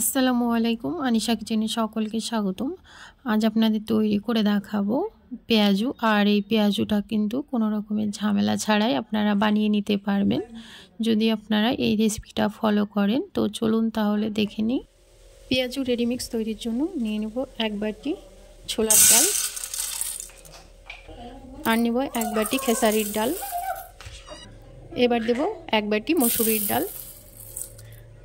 আসসালামু আলাইকুম, আনিশা কিচেনে সকলকে স্বাগতম। আজ আপনাদের তৈরি করে দেখাবো পেঁয়াজু। আর এই পেঁয়াজুটা কিন্তু কোনো রকমের ঝামেলা ছাড়াই আপনারা বানিয়ে নিতে পারবেন যদি আপনারা এই রেসিপিটা ফলো করেন। তো চলুন তাহলে দেখে নিই। পেঁয়াজু রেডিমিক্স তৈরির জন্য নিয়ে নেব 1 বাটি ছোলার ডাল, আর নেব 1 বাটি খেসারির ডাল, এবার দেব 1 বাটি মসুরির ডাল।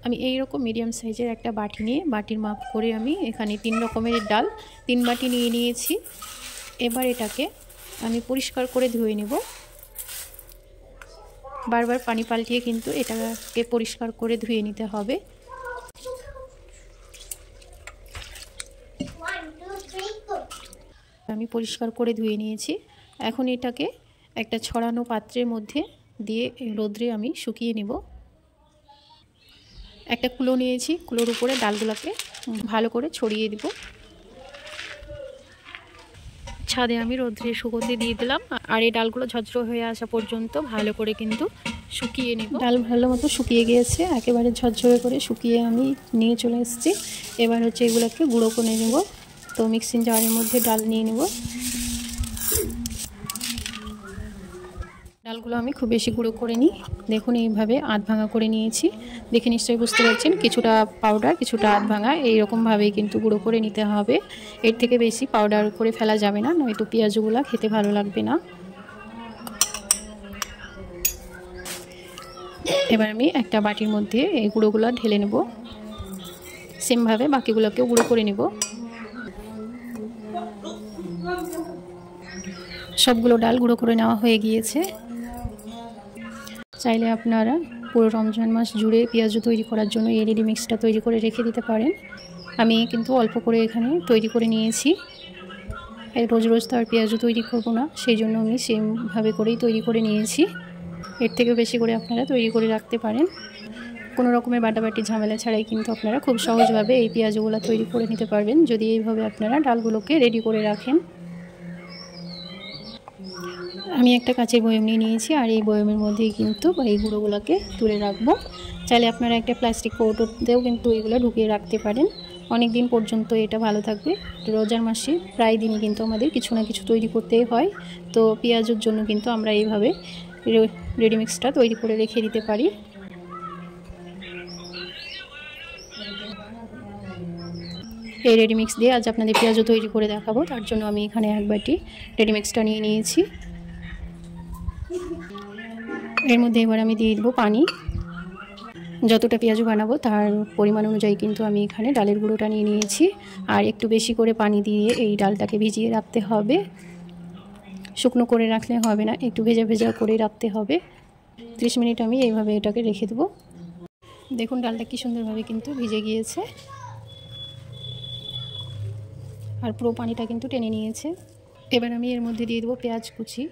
আমি এই রকম মিডিয়াম সাইজের একটা বাটি নিয়ে বাটির মাপ করে আমি এখানে 3 রকমের ডাল 3 বাটি নিয়ে নিয়েছি। এবার এটাকে আমি পরিষ্কার করে ধুয়ে নেব। বারবার পানি পাল্টিয়ে কিন্তু এটাকে পরিষ্কার করে ধুয়ে নিতে হবে। আমি পরিষ্কার করে ধুয়ে নিয়েছি। এখন এটাকে একটা ছড়ানো পাত্রের মধ্যে দিয়ে রোদ্রে আমি শুকিয়ে নেব। একটা কুলো নিয়েছি, কুলোর উপরে ডালগুলোকে ভালো করে ছড়িয়ে দিব। ছাদে আমি রোদ্রে শুকোতে দিয়ে দিলাম, আর এই ডালগুলো ঝরঝরে হয়ে আসা পর্যন্ত ভালো করে কিন্তু শুকিয়ে নেব। ডাল ভালো মতো শুকিয়ে গিয়েছে, একেবারে ঝরঝরে করে শুকিয়ে আমি নিয়ে চলে এসেছি। এবার হচ্ছে এগুলোকে গুঁড়ো করে নেব। তো মিক্সিং জারের মধ্যে ডাল নিয়ে নেব। ডালগুলো আমি খুব বেশি গুঁড়ো করে নিই, দেখুন এইভাবে আধ ভাঙা করে নিয়েছি। দেখে নিশ্চয়ই বুঝতে পারছেন, কিছুটা পাউডার কিছুটা আধ ভাঙা, এইরকমভাবেই কিন্তু গুঁড়ো করে নিতে হবে। এর থেকে বেশি পাউডার করে ফেলা যাবে না, নয়তো পেঁয়াজগুলো খেতে ভালো লাগবে না। এবার আমি একটা বাটির মধ্যে এই গুঁড়োগুলো ঢেলে নেব। সেমভাবে বাকিগুলোকেও গুঁড়ো করে নেব। সবগুলো ডাল গুঁড়ো করে নেওয়া হয়ে গিয়েছে। চাইলে আপনারা পুরো রমজান মাস জুড়ে পেঁয়াজু তৈরি করার জন্য এই রেডি মিক্সটা তৈরি করে রেখে দিতে পারেন। আমি কিন্তু অল্প করে এখানে তৈরি করে নিয়েছি। রোজ রোজ তো আর পেঁয়াজু তৈরি করবো না, সেই জন্য আমি সেমভাবে করেই তৈরি করে নিয়েছি। এর থেকে বেশি করে আপনারা তৈরি করে রাখতে পারেন। কোনো রকমের বাটাবাটি ঝামেলা ছাড়াই কিন্তু আপনারা খুব সহজভাবে এই পেঁয়াজুগুলো তৈরি করে নিতে পারবেন যদি এইভাবে আপনারা ডালগুলোকে রেডি করে রাখেন। আমি একটা কাঁচের বয়ম নিয়ে নিয়েছি, আর এই বয়মের মধ্যেই কিন্তু এই গুঁড়োগুলোকে তুলে রাখবো। চাইলে আপনারা একটা প্লাস্টিক কৌটোতেও কিন্তু এগুলো ঢুকিয়ে রাখতে পারেন, অনেক দিন পর্যন্ত এটা ভালো থাকবে। রোজার মাসে প্রায় দিনই কিন্তু আমাদের কিছু না কিছু তৈরি করতেই হয়। তো পেঁয়াজের জন্য কিন্তু আমরা এইভাবে রেডিমিক্সটা তৈরি করে রেখে দিতে পারি। এই রেডিমিক্স দিয়ে আজ আপনাদের পেঁয়াজও তৈরি করে দেখাবো। তার জন্য আমি এখানে 1 বাটি রেডিমিক্সটা নিয়ে নিয়েছি। এর মধ্যে এবার আমি দিয়ে দেবো পানি। যতটা পেঁয়াজু বানাবো তার পরিমাণ অনুযায়ী কিন্তু আমি এখানে ডালের গুঁড়োটা নিয়ে নিয়েছি। আর একটু বেশি করে পানি দিয়ে এই ডালটাকে ভিজিয়ে রাখতে হবে। শুকনো করে রাখলে হবে না, একটু ভেজা ভেজা করে রাখতে হবে। 30 মিনিট আমি এইভাবে এটাকে রেখে দেবো। দেখুন ডালটা কি সুন্দরভাবে কিন্তু ভিজে গিয়েছে, আর পুরো পানিটা কিন্তু টেনে নিয়েছে। এবার আমি এর মধ্যে দিয়ে দেবো পেঁয়াজ কুচি,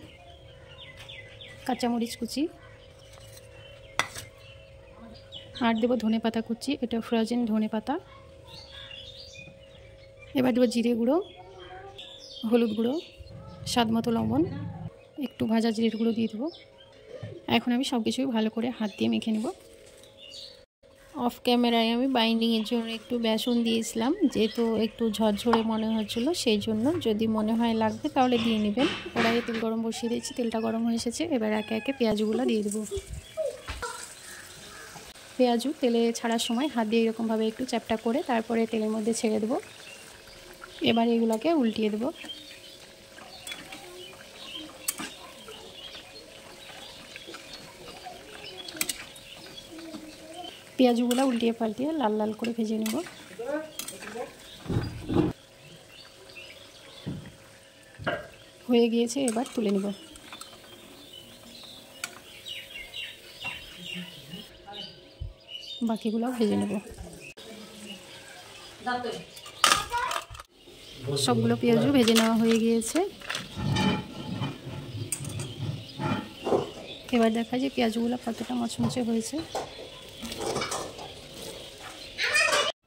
কাঁচামরিচ কুচি, আর দেবো ধনে পাতা কুচি, এটা ফ্রোজেন ধনে পাতা। এবার দেবো জিরে গুঁড়ো, হলুদ গুঁড়ো, স্বাদ মতো লবণ, একটু ভাজা জিরের গুঁড়ো দিয়ে দেবো। এখন আমি সব কিছুই ভালো করে হাত দিয়ে মেখে নেব। অফ ক্যামেরায় আমি বাইন্ডিংয়ের জন্য একটু বেসন দিয়েছিলাম, যেহেতু একটু ঝরঝরে মনে হচ্ছিলো, সেই জন্য যদি মনে হয় লাগবে তাহলে দিয়ে নেবেন। কড়াইয়ে তেল গরম বসিয়ে দিয়েছি, তেলটা গরম হয়ে এসেছে। এবার একে একে পেঁয়াজগুলো দিয়ে দেবো। পেঁয়াজু তেলে ছাড়ার সময় হাত দিয়ে এরকমভাবে একটু চ্যাপটা করে তারপরে তেলের মধ্যে ছেড়ে দেবো। এবার এগুলোকে উল্টিয়ে দেবো। পেঁয়াজগুলো উল্টিয়ে পাল্টিয়ে লাল লাল করে ভেজে নেব। হয়ে গিয়েছে, এবার তুলে নেব। বাকিগুলো ভেজে নেব। সবগুলো পেঁয়াজও ভেজে নেওয়া হয়ে গিয়েছে। এবার দেখা যায় পেঁয়াজগুলো কতটা মচমচে হয়েছে।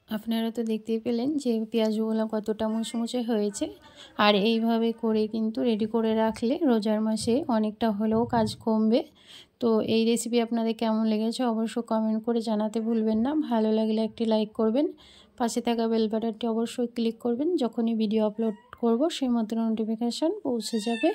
আপনারা তো দেখতেই পেলেন যে পেঁয়াজগুলো কতটা মুচমুচে হয়েছে। আর এইভাবে করে কিন্তু রেডি করে রাখলে রোজার মাসে অনেকটা হলেও কাজ কমবে। তো এই রেসিপি আপনাদের কেমন লেগেছে অবশ্যই কমেন্ট করে জানাতে ভুলবেন না। ভালো লাগলে একটি লাইক করবেন, পাশে থাকা বেল বাটনটি অবশ্যই ক্লিক করবেন। যখনই ভিডিও আপলোড করব সেই মতো নোটিফিকেশান পৌঁছে যাবে।